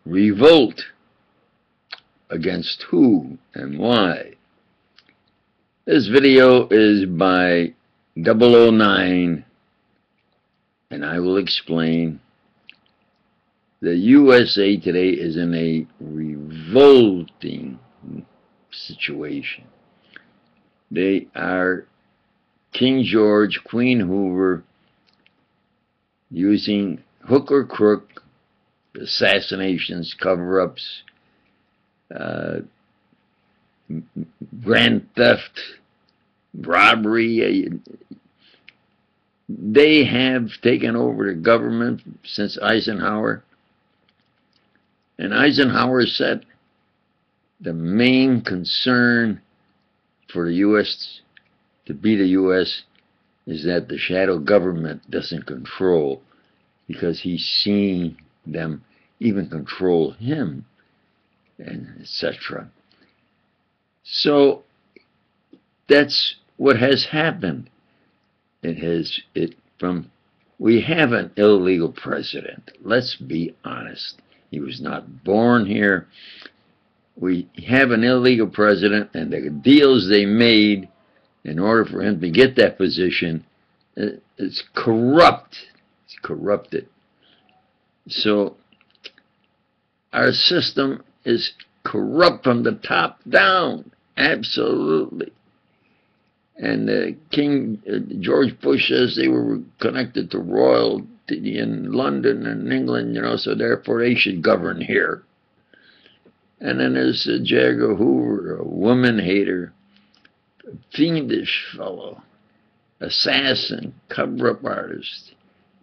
revolt against who and why? This video is by 009, and I will explain. The USA today is in a revolting situation. They are King George, Queen Hoover, using hook or crook, assassinations, cover-ups, grand theft, robbery. They have taken over the government since Eisenhower. And Eisenhower said the main concern for the U.S. to be the U.S. is that the shadow government doesn't control, because he's seeing them even control him, and etc. So that's what has happened. We have an illegal president. Let's be honest. He was not born here. We have an illegal president, and the deals they made in order for him to get that position, it's corrupt. It's corrupted. So our system is corrupt from the top down. Absolutely. And King George Bush says they were connected to royalty in London and England, you know, so therefore they should govern here. And then there's J. Edgar Hoover, a woman hater, a fiendish fellow, assassin, cover-up artist,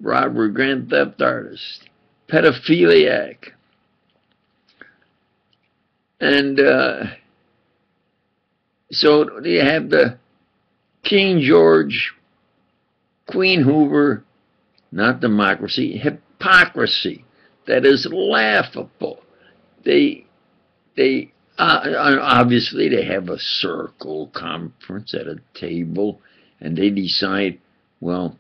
robber, grand theft artist, pedophiliac. And so you have the King George, Queen Hoover, not democracy, hypocrisy. That is laughable. Obviously they have a circle conference at a table, and they decide, well,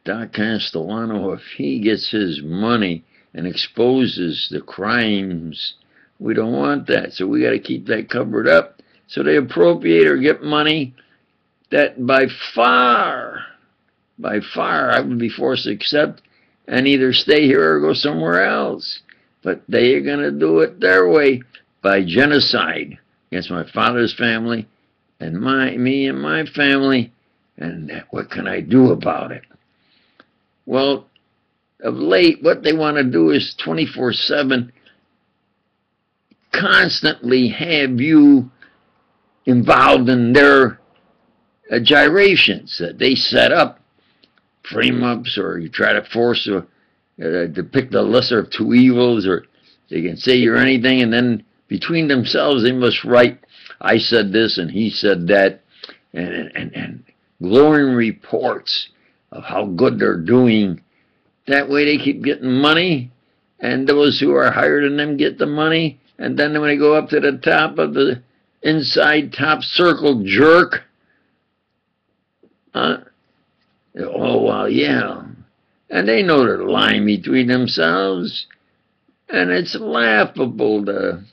Doc Castellano, if he gets his money and exposes the crimes, we don't want that, so we got to keep that covered up. So they appropriate or get money that by far, I would be forced to accept and either stay here or go somewhere else. But they are going to do it their way, by genocide against my father's family and me and my family. And what can I do about it? Well, of late, what they want to do is 24/7 constantly have you involved in their gyrations that they set up, frame-ups, or you try to force to pick the lesser of two evils, or they can say you're anything, and then between themselves they must write, I said this and he said that, and glowing reports of how good they're doing. That way they keep getting money, and those who are higher than them get the money, and then when they go up to the top of the inside top circle jerk, oh, well, yeah. And they know they're lying between themselves. And it's laughable, the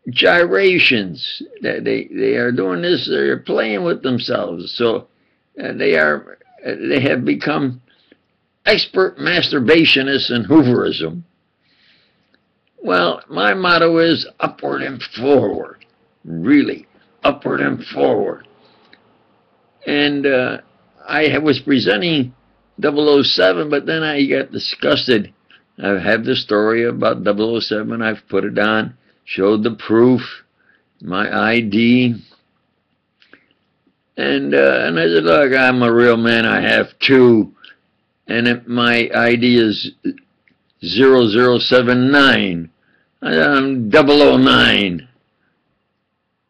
gyrations. They are doing this, they're playing with themselves. So they have become expert masturbationists in Hooverism. Well, my motto is upward and forward. Really, upward and forward. And I was presenting 007, but then I got disgusted. I have the story about 007. I've put it on, showed the proof, my ID. And I said, look, I'm a real man. I have two. And my ID is 0079. I'm 009.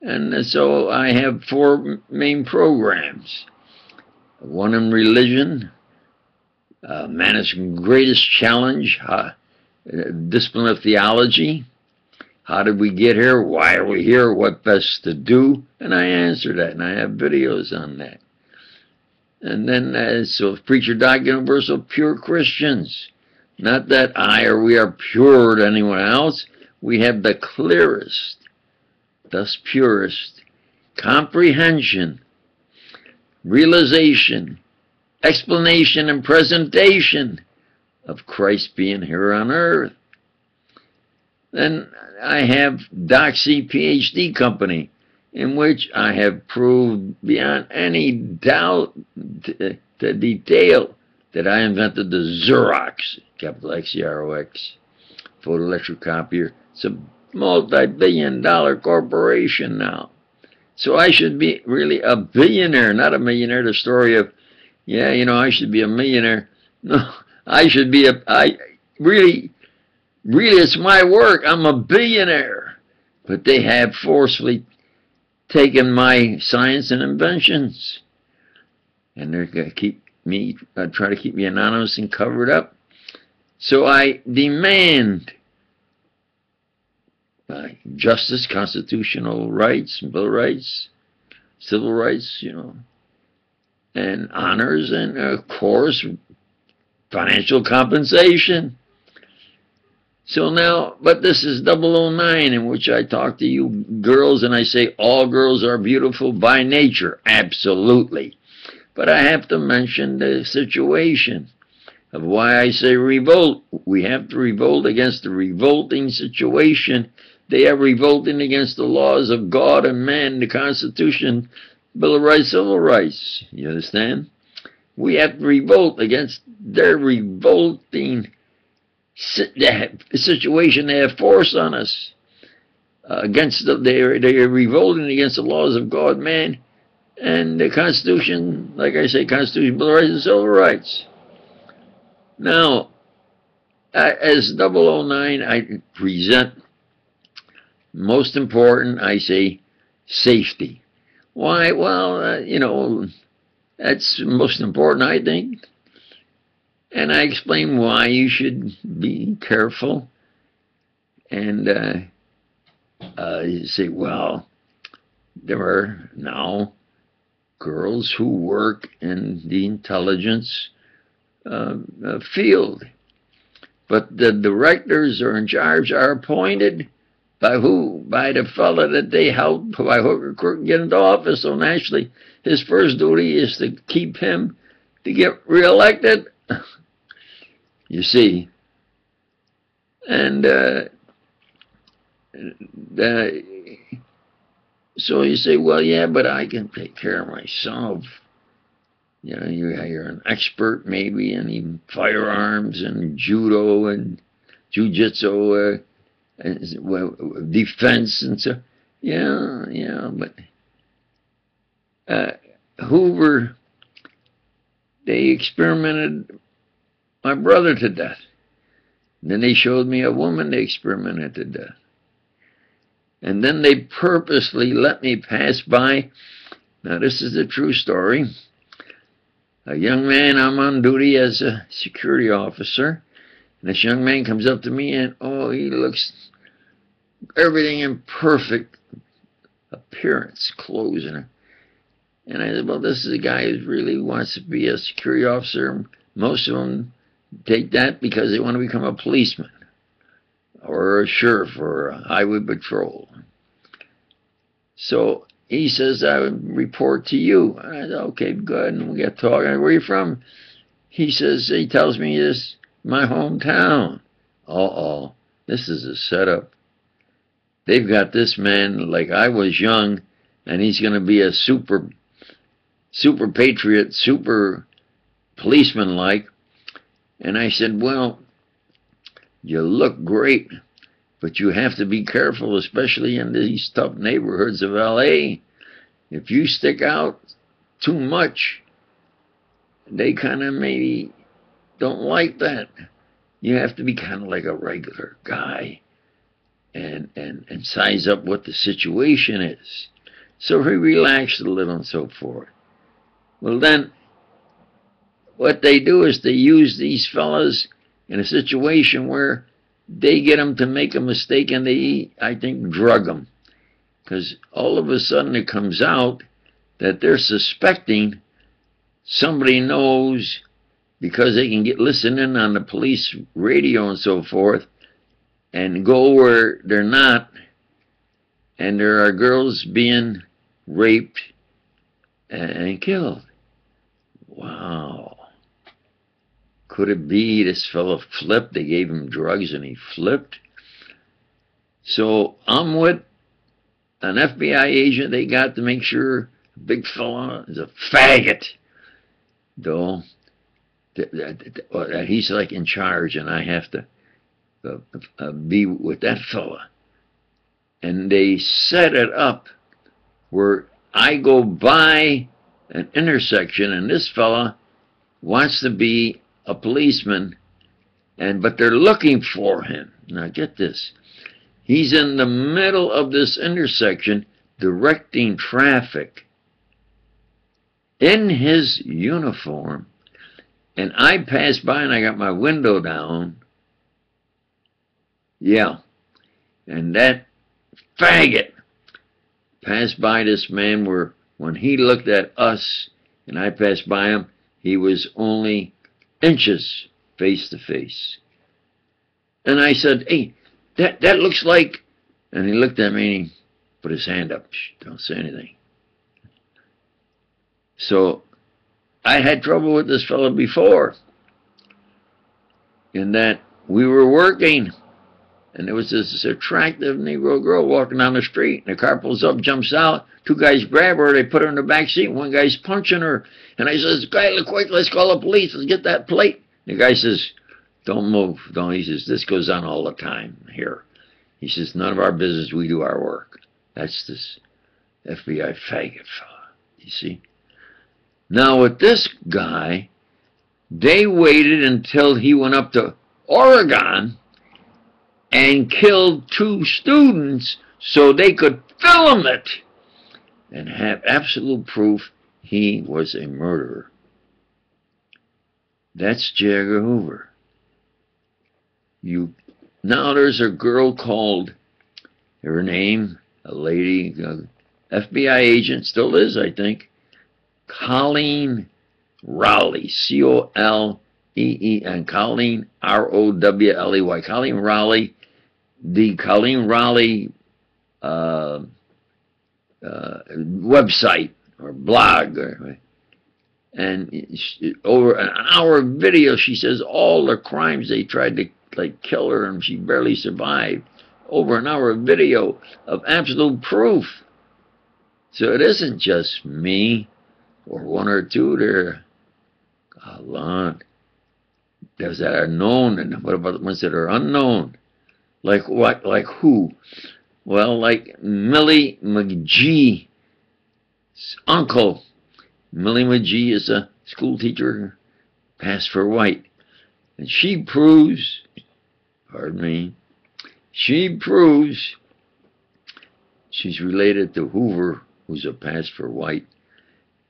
And so I have 4 main programs. One in religion, man's greatest challenge, discipline of theology. How did we get here? Why are we here? What best to do? And I answer that, and I have videos on that. And then, so Preacher Doc Universal Pure Christians, Not that I or we are purer than anyone else. We have the clearest, thus purest, comprehension, realization, explanation, and presentation of Christ being here on earth. Then I have Doxy PhD Company, in which I have proved beyond any doubt to detail that I invented the Xerox, capital Xerox, photoelectric copier. It's a multi-billion-dollar corporation now. So I should be really a billionaire, not a millionaire. The story of, yeah, you know, I should be a millionaire. No, I should be really, it's my work. I'm a billionaire. But they have forcefully taken my science and inventions. And they're going to keep me, try to keep me anonymous and covered up. So I demand justice, constitutional rights, bill of rights, civil rights, you know, and honors, and of course, financial compensation. So now, but this is 009, in which I talk to you girls and I say all girls are beautiful by nature. Absolutely. But I have to mention the situation of why I say revolt. We have to revolt against the revolting situation. They are revolting against the laws of God and man, the Constitution, Bill of Rights, Civil Rights. You understand? We have to revolt against their revolting situation they have forced on us. They're revolting against the laws of God, man, and the Constitution, like I say, Constitution, Bill of Rights, and Civil Rights. Now, as 009, I present, most important, I say, safety. Why? Well, you know, that's most important, I think. And I explain why you should be careful. And you say, well, there are now girls who work in the intelligence field. But the directors are in charge, are appointed by who? By the fella that they helped by hook or crook get into office. So naturally, his first duty is to keep him to get reelected. You see. And so you say, well, yeah, but I can take care of myself. You know, you're an expert maybe in firearms and judo and jiu-jitsu, defense and so. Yeah, but Hoover, they experimented my brother to death. Then they showed me a woman they experimented to death. And then they purposely let me pass by. Now this is a true story. A young man, I'm on duty as a security officer. And this young man comes up to me and, oh, he looks everything in perfect appearance, clothes. And I said, well, this is a guy who really wants to be a security officer. Most of them take that because they want to become a policeman or a sheriff or a highway patrol. So he says, I would report to you. And I said, okay, good. And we got talking. Where are you from? He says, he tells me this, my hometown. Uh-oh, this is a setup. They've got this man like I was young, and he's going to be a super patriot, super policeman-like. And I said, well, you look great, but you have to be careful, especially in these tough neighborhoods of L.A. If you stick out too much, they kind of maybe don't like that. You have to be kind of like a regular guy and size up what the situation is. So he relaxed a little and so forth. Well, then, what they do is they use these fellas in a situation where they get them to make a mistake and they, I think, drug them. Because all of a sudden it comes out that they're suspecting somebody knows because they can listen in on the police radio and so forth and go where they're not, and there are girls being raped and killed. Wow. Could it be this fellow flipped? They gave him drugs and he flipped? So I'm with an FBI agent they got to make sure the big fella is a faggot. Though he's like in charge, and I have to be with that fella. And they set it up where I go by an intersection, and this fella wants to be a policeman, but they're looking for him. Now get this. He's in the middle of this intersection directing traffic in his uniform, and I pass by and I got my window down. Yeah. And that faggot passed by this man where when he looked at us and I passed by him, he was only inches face to face. And I said, hey, that looks like, and he looked at me and he put his hand up. Shh, don't say anything. So I had trouble with this fellow before, in that we were working, and there was this attractive Negro girl walking down the street, and the car pulls up, jumps out, two guys grab her, they put her in the back seat, one guy's punching her, and I says, guy, look quick, let's call the police, let's get that plate. The guy says, don't move, don't. He says, this goes on all the time here. He says, none of our business, we do our work. That's this FBI faggot fella, you see. Now with this guy, they waited until he went up to Oregon and killed 2 students so they could film it and have absolute proof he was a murderer. That's J. Edgar Hoover. Now there's a girl called, her name, a lady, FBI agent, still is, I think, Colleen Rowley, C-O-L-E-E-N, Colleen, R-O-W-L-E-Y, Colleen Rowley, the Colleen Rowley website or blog, and over an hour video, she says all the crimes they tried to kill her, and she barely survived. Over an hour of video of absolute proof. So it isn't just me or 1 or 2. There are a lot. Those that are known, and what about the ones that are unknown? Like what? Like who? Well, like Millie McGee's uncle. Millie McGee is a school teacher, passed for white. And she proves, pardon me, she proves she's related to Hoover, who's a pass for white.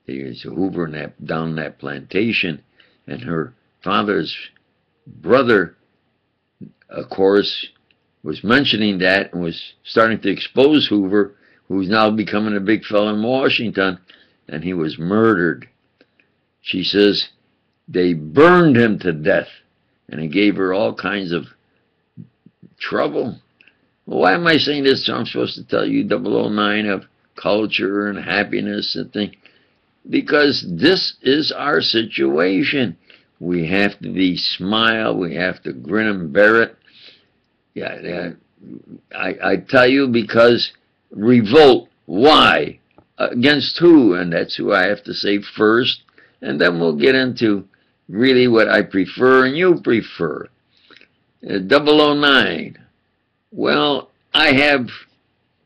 There's a Hoover down that plantation, and her father's brother, of course, was mentioning that and was starting to expose Hoover, who's now becoming a big fella in Washington, and he was murdered. She says they burned him to death, and it gave her all kinds of trouble. Well, why am I saying this? So I'm supposed to tell you 009 of culture and happiness and things. Because this is our situation. We have to smile. We have to grin and bear it. Yeah, I tell you, because revolt. Why? Against who? And that's who I have to say first. And then we'll get into really what I prefer and you prefer. 009. Well, I have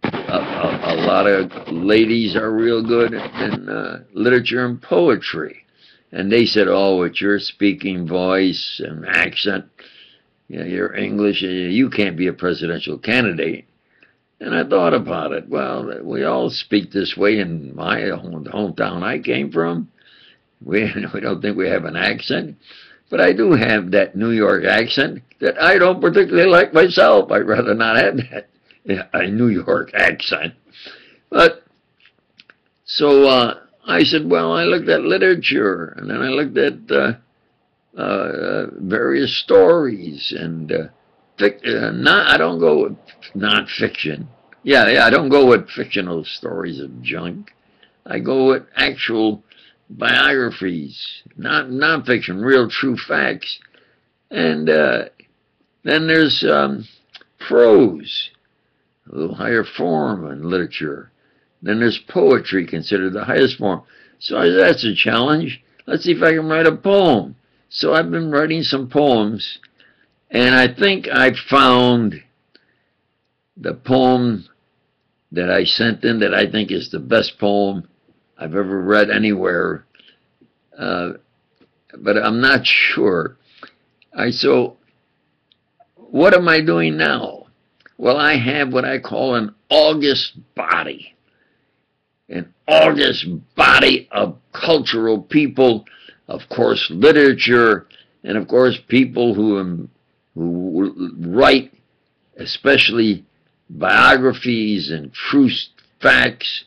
a lot of ladies are real good in literature and poetry. And they said, oh, with your speaking voice and accent, your English, you can't be a presidential candidate. And I thought about it. Well, we all speak this way in my hometown I came from. We don't think we have an accent. But I do have that New York accent that I don't particularly like myself. I'd rather not have that, a New York accent. But, so I said, well, I looked at literature, and then I looked at various stories and I don't go with non-fiction. Yeah, I don't go with fictional stories of junk. I go with actual biographies, not non-fiction, real true facts. And then there's prose, a little higher form in literature. Then there's poetry, considered the highest form. So that's a challenge. Let's see if I can write a poem. So I've been writing some poems, and I think I found the poem that I sent in that I think is the best poem I've ever read anywhere. But I'm not sure. So what am I doing now? Well, I have what I call an august body. An august body of cultural people, of course, literature, and of course, people who write, especially biographies and true facts,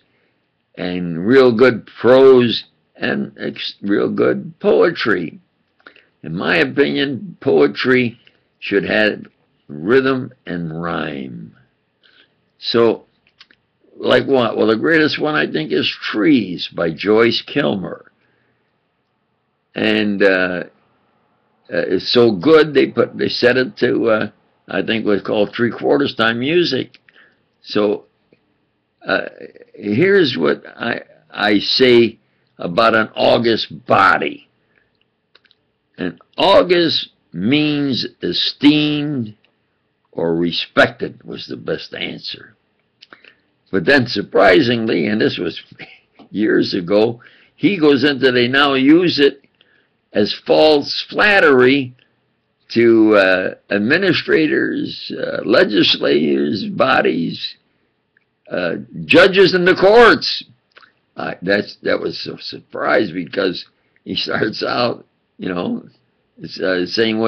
and real good prose, and real good poetry. In my opinion, poetry should have rhythm and rhyme. So, like what? Well, the greatest one I think is Trees by Joyce Kilmer. And it's so good they set it to I think what's called 3/4 time music. So here's what I say about an august body. An august means esteemed or respected was the best answer. But then surprisingly, and this was years ago, he goes into, they now use it as false flattery to administrators, legislators, bodies, judges in the courts. That was a surprise because he starts out, saying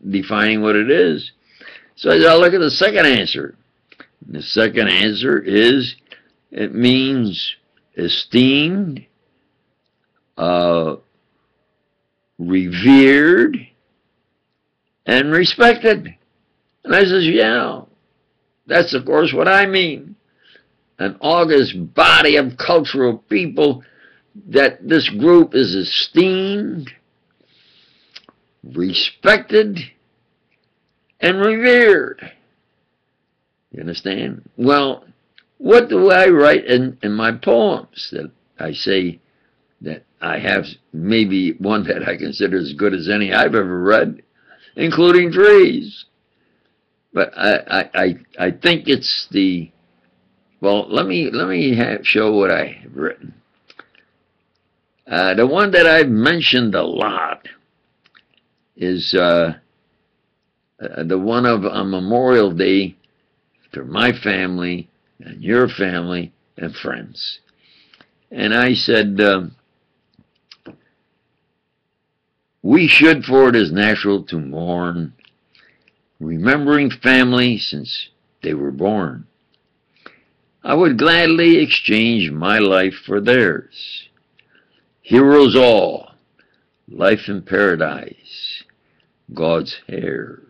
defining what it is. So I look at the second answer. And the second answer is, it means esteemed, revered, and respected. And I says, yeah, that's of course what I mean. An august body of cultural people, that this group is esteemed, respected, and revered. You understand? Well, what do I write in my poems that I say that I have maybe one that I consider as good as any I've ever read, including Trees. But I think it's the, well, let me show what I have written. The one that I've mentioned a lot is the one of a Memorial Day to my family and your family and friends. And I said, we should, for it is natural to mourn, remembering family since they were born. I would gladly exchange my life for theirs. Heroes all, life in paradise, God's heirs.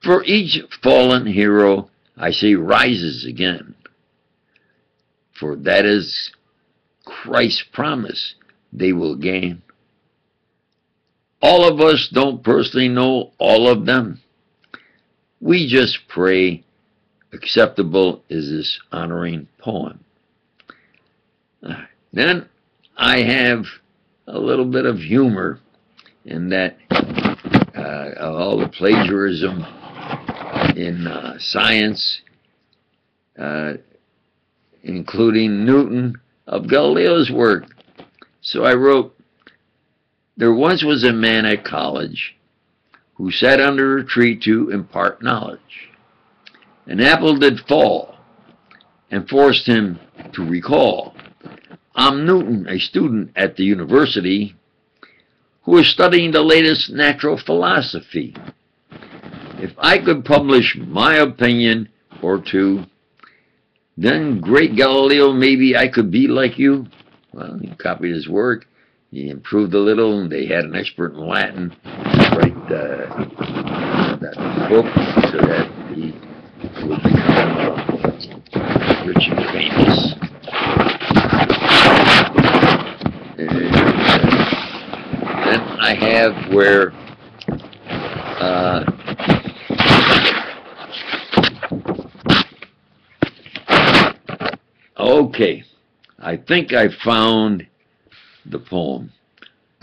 For each fallen hero, I say, rises again. For that is Christ's promise they will gain. All of us don't personally know all of them. We just pray acceptable is this honoring poem. Then I have a little bit of humor in that all the plagiarism in science, including Newton, of Galileo's work. So I wrote, there once was a man at college who sat under a tree to impart knowledge. An apple did fall and forced him to recall, I'm Newton, a student at the university, who is studying the latest natural philosophy. If I could publish my opinion or two, then great Galileo, maybe I could be like you. Well, he copied his work. He improved a little, and they had an expert in Latin write that book so that he would become rich and famous. And then I have where okay, I think I found the poem.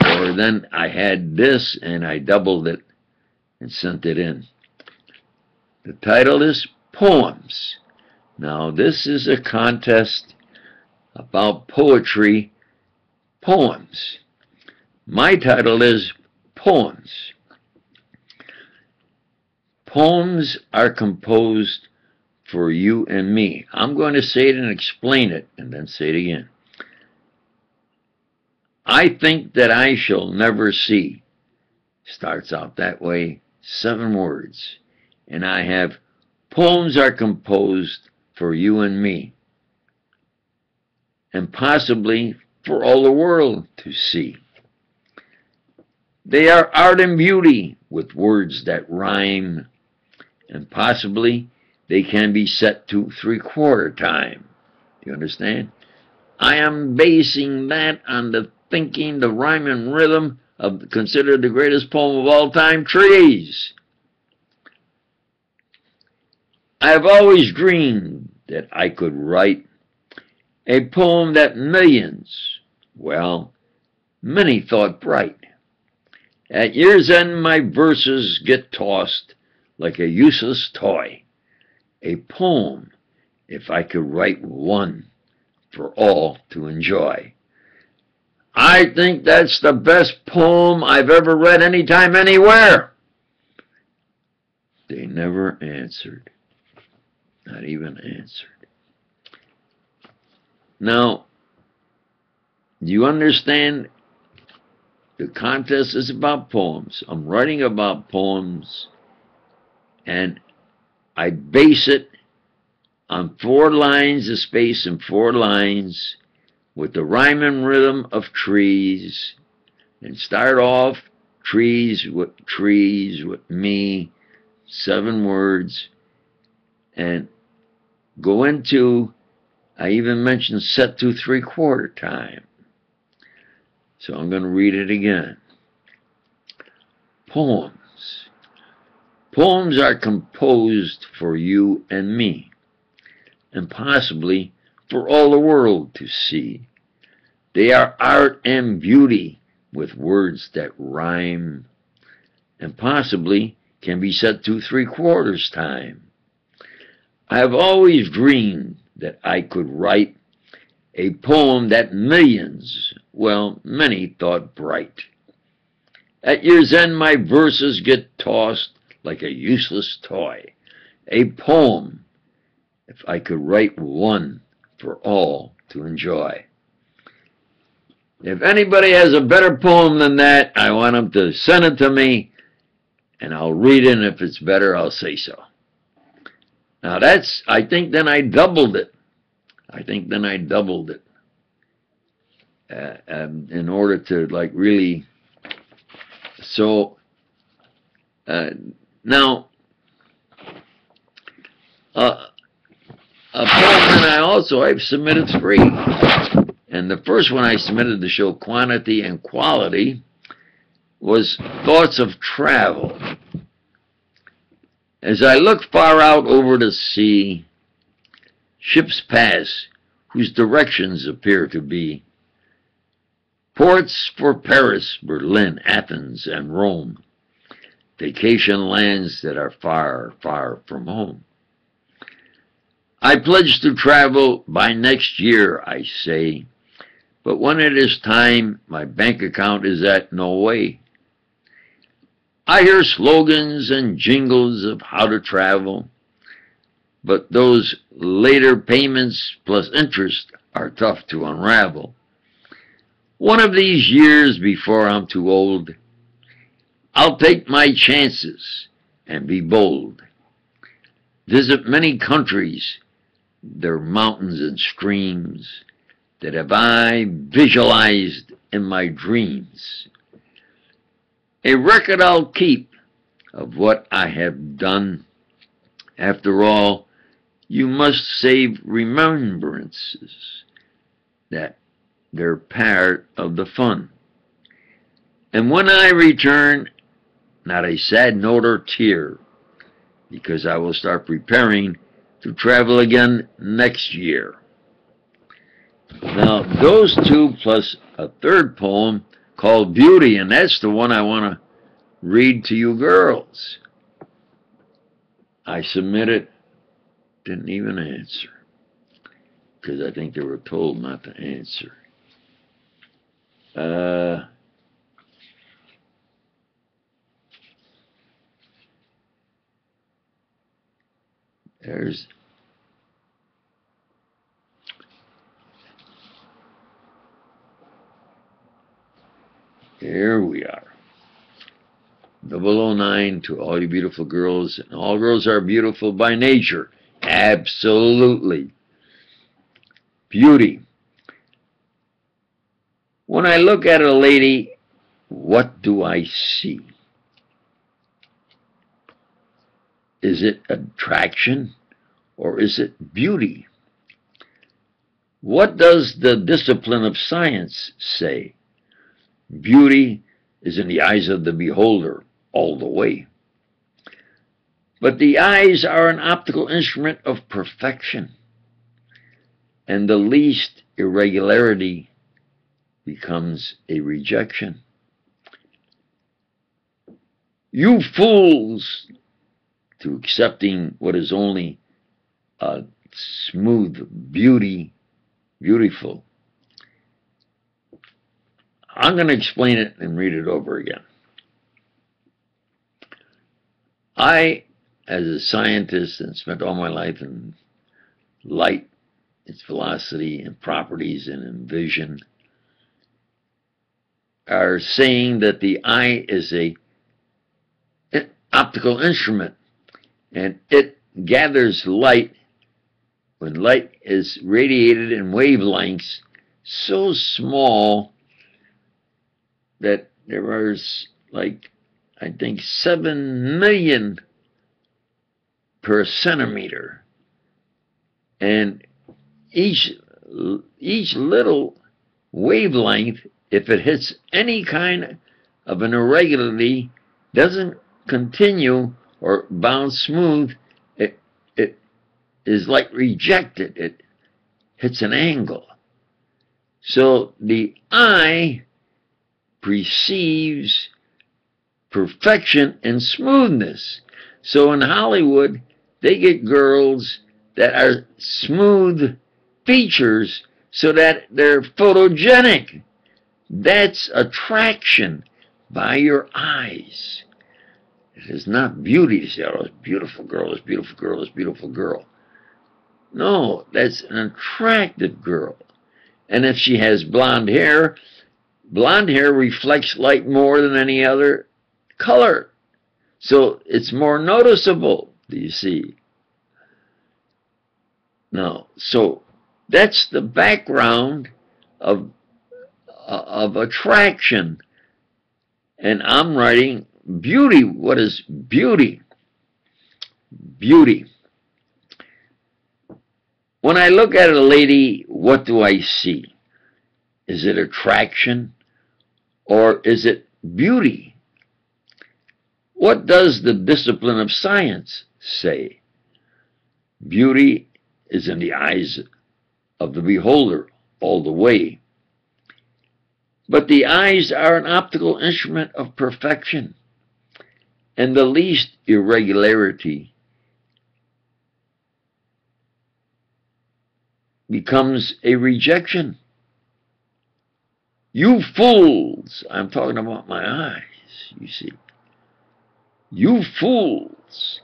Or then I had this and I doubled it and sent it in. The title is Poems. Now this is a contest about poetry, poems. My title is Poems. Poems are composed for you and me. I'm going to say it and explain it and then say it again. I think that I shall never see. Starts out that way, 7 words. And I have poems are composed for you and me. And possibly for all the world to see. They are art and beauty with words that rhyme. And possibly they can be set to 3/4 time. You understand? I am basing that on the thinking, the rhyme and rhythm of considered the greatest poem of all time, Trees. I have always dreamed that I could write a poem that millions, well, many thought bright. At year's end my verses get tossed like a useless toy. A poem, if I could write one for all to enjoy. I think that's the best poem I've ever read anytime, anywhere. They never answered. Not even answered. Now, do you understand? The contest is about poems. I'm writing about poems, and I base it on 4 lines of space and 4 lines with the rhyme and rhythm of trees, and start off trees with me, 7 words, and go into, I even mentioned set to 3/4 time. So I'm going to read it again. Poems. Poems are composed for you and me, and possibly for all the world to see. They are art and beauty with words that rhyme, and possibly can be set to 3/4 time. I have always dreamed that I could write a poem that millions, well, many thought bright. At year's end my verses get tossed like a useless toy. A poem, if I could write one for all to enjoy. If anybody has a better poem than that, I want them to send it to me, and I'll read it, and if it's better, I'll say so. Now that's, I think then I doubled it. In order to like really, so now a poem that I've submitted 3, and the first one I submitted to show quantity and quality was Thoughts of Travel. As I look far out over the sea, ships pass whose directions appear to be ports for Paris, Berlin, Athens, and Rome, vacation lands that are far, far from home. I pledge to travel by next year, I say, but when it is time, my bank account is at no way. I hear slogans and jingles of how to travel, but those later payments plus interest are tough to unravel. One of these years before I'm too old, I'll take my chances and be bold. Visit many countries, their mountains and streams that have I visualized in my dreams. A record I'll keep of what I have done. After all, you must save remembrances, that they're part of the fun. And when I return, not a sad note or tear, because I will start preparing to travel again next year. Now, those two plus a third poem called Beauty, and that's the one I want to read to you girls. I submitted, didn't even answer, because I think they were told not to answer. Here we are. 009 to all you beautiful girls. And all girls are beautiful by nature. Absolutely. Beauty. When I look at a lady, what do I see? Is it attraction or is it beauty? What does the discipline of science say? Beauty is in the eyes of the beholder all the way. But the eyes are an optical instrument of perfection, and the least irregularity becomes a rejection. You fools, to accepting what is only a smooth beauty, beautiful. I'm going to explain it and read it over again. I, as a scientist, and spent all my life in light, its velocity and properties and in vision, are saying that the eye is an optical instrument, and it gathers light when light is radiated in wavelengths so small that there is, like, I think 7 million per centimeter, and each little wavelength, if it hits any kind of an irregularity, doesn't continue or bounce smooth, it is like rejected. It hits an angle. So the eye perceives perfection and smoothness. So in Hollywood, they get girls that are smooth features so that they're photogenic. That's attraction by your eyes. It is not beauty to say, oh, this beautiful girl, this beautiful girl, this beautiful girl. No, that's an attractive girl. And if she has blonde hair reflects light more than any other color. So it's more noticeable, do you see? No, so that's the background of attraction. And I'm writing beauty. What is beauty? Beauty. When I look at a lady, what do I see? Is it attraction or is it beauty? What does the discipline of science say? Beauty is in the eyes of the beholder all the way. But the eyes are an optical instrument of perfection, and the least irregularity becomes a rejection. You fools, I'm talking about my eyes, you see. You fools,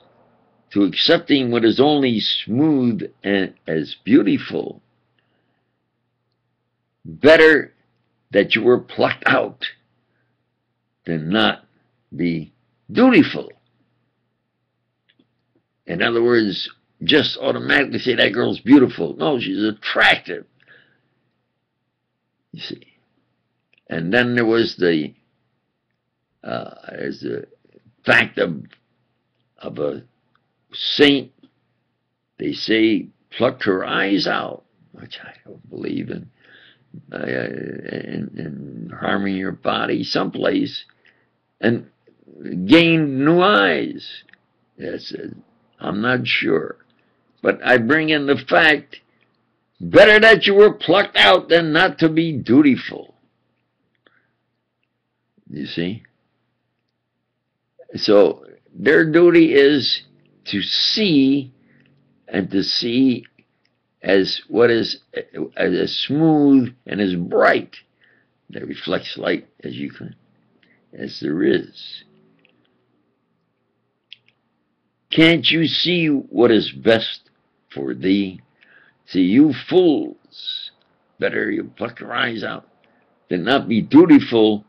to accepting what is only smooth and as beautiful. Better that you were plucked out than not be dutiful. In other words, just automatically say that girl's beautiful. No, she's attractive. You see. And then there was the fact of a saint, they say, plucked her eyes out, which I don't believe in harming your body someplace, and gained new eyes. Yes, I'm not sure. But I bring in the fact, better that you were plucked out than not to be dutiful. You see? So their duty is to see, and to see as what is as smooth and as bright, that reflects light as there is. Can't you see what is best for thee? See, you fools, better you pluck your eyes out than not be dutiful.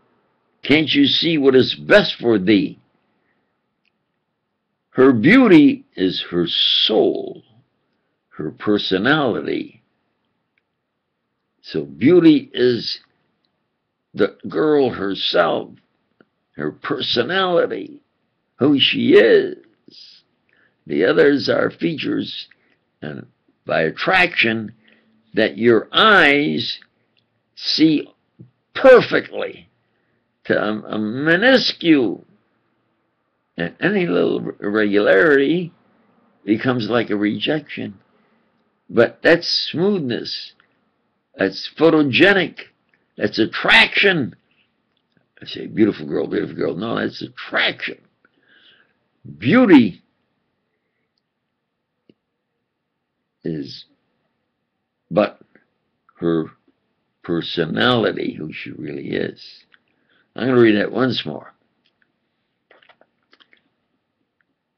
Can't you see what is best for thee? Her beauty is her soul, her personality. So beauty is the girl herself, her personality, who she is. The others are features, and by attraction, that your eyes see perfectly to a minuscule. And any little irregularity becomes like a rejection. But that's smoothness. That's photogenic. That's attraction. I say, beautiful girl, beautiful girl. No, that's attraction. Beauty is but her personality, who she really is. I'm going to read that once more.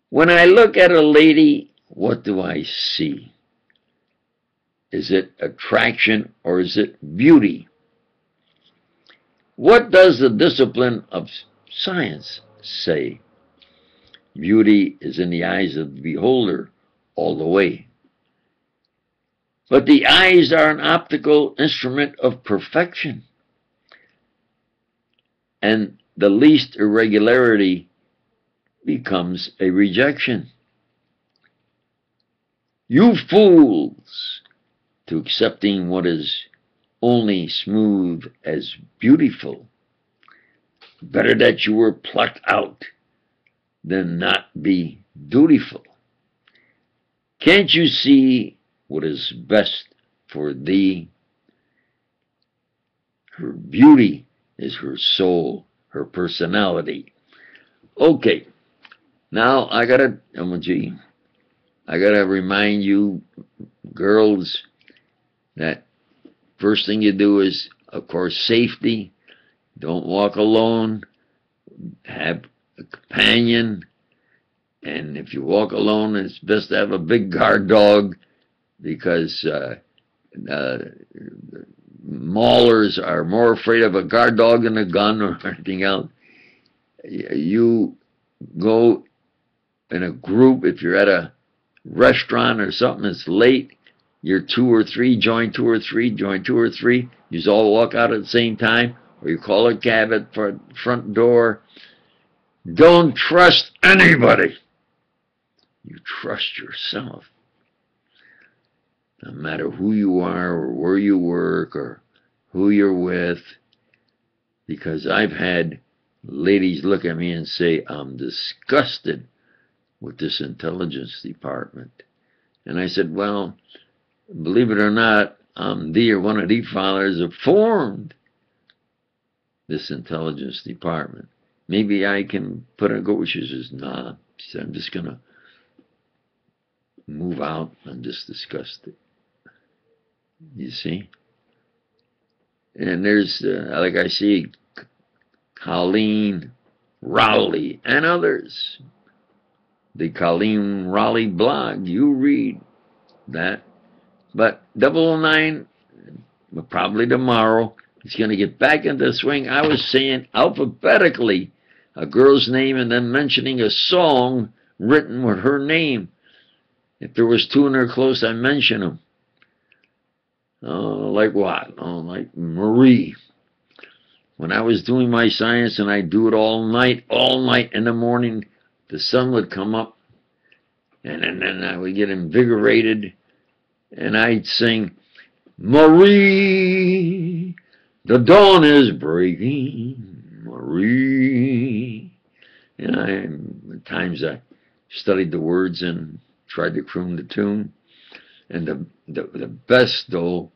When I look at a lady, what do I see? Is it attraction or is it beauty? What does the discipline of science say? Beauty is in the eyes of the beholder all the way. But the eyes are an optical instrument of perfection. And the least irregularity becomes a rejection. You fools, to accepting what is only smooth as beautiful. Better that you were plucked out than not be dutiful. Can't you see what is best for thee? Her beauty is her soul, her personality. Okay, now I gotta remind you, girls, that first thing you do is, of course, safety. Don't walk alone. Have a companion. And if you walk alone, it's best to have a big guard dog, because maulers are more afraid of a guard dog than a gun or anything else. You go in a group. If you're at a restaurant or something, it's late, you're 2 or 3, join 2 or 3, join 2 or 3. You all walk out at the same time, or you call a cab at the front door. Don't trust anybody. You trust yourself. No matter who you are or where you work or who you're with. Because I've had ladies look at me and say, I'm disgusted with this intelligence department. And I said, well, believe it or not, thee or one of these fathers have formed this intelligence department. Maybe I can put a go. She says, nah. She said, I'm just going to move out. I'm just disgusted. You see? And there's, like I see, Colleen Rowley and others. The Colleen Rowley blog, you read that. But 009, probably tomorrow, he's going to get back into the swing. I was saying alphabetically a girl's name and then mentioning a song written with her name. If there was 2 in there close, I mention them. Oh, like what? Oh, like Marie. when I was doing my science, and I'd do it all night in the morning, the sun would come up, and then I would get invigorated, and I'd sing, Marie, the dawn is breaking, Marie. And at times I studied the words and tried to croon the tune. And the best, though,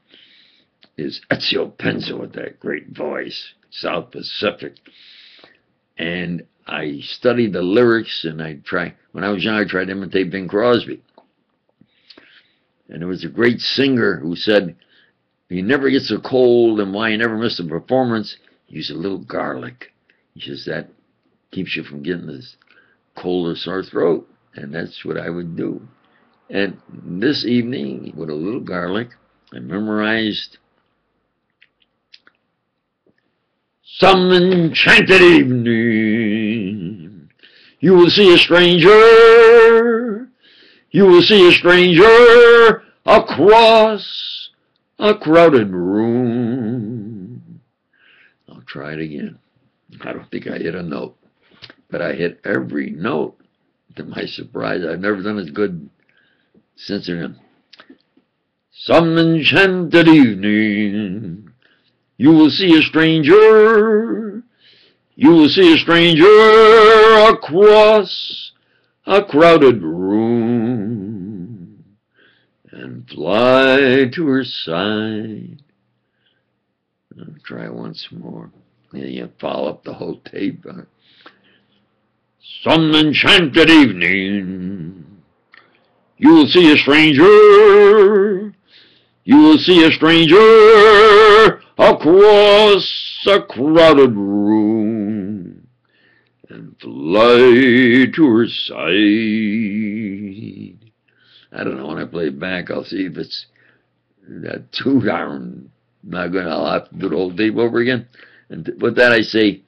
is Ezio Penzo with that great voice, South Pacific. And I studied the lyrics, and when I was young, I tried to imitate Bing Crosby. And there was a great singer who said, he never gets a cold, and why he never missed a performance, use a little garlic. He says that keeps you from getting this cold or sore throat. And that's what I would do. And this evening, with a little garlic, I memorized Some enchanted evening, you will see a stranger, you will see a stranger across a crowded room. I'll try it again. I don't think I hit a note, but I hit every note. To my surprise, I've never done as good since then. Some enchanted evening, you will see a stranger, you will see a stranger across a crowded room, and fly to her side. I'll try once more. Yeah, you follow up the whole tape. Some enchanted evening, you will see a stranger, you will see a stranger across a crowded room, and fly to her side. I don't know, when I play it back, I'll see if it's that too darn. I'll have to do the whole tape over again. And with that, I say,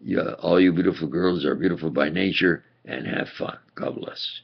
yeah, all you beautiful girls are beautiful by nature, and have fun. God bless.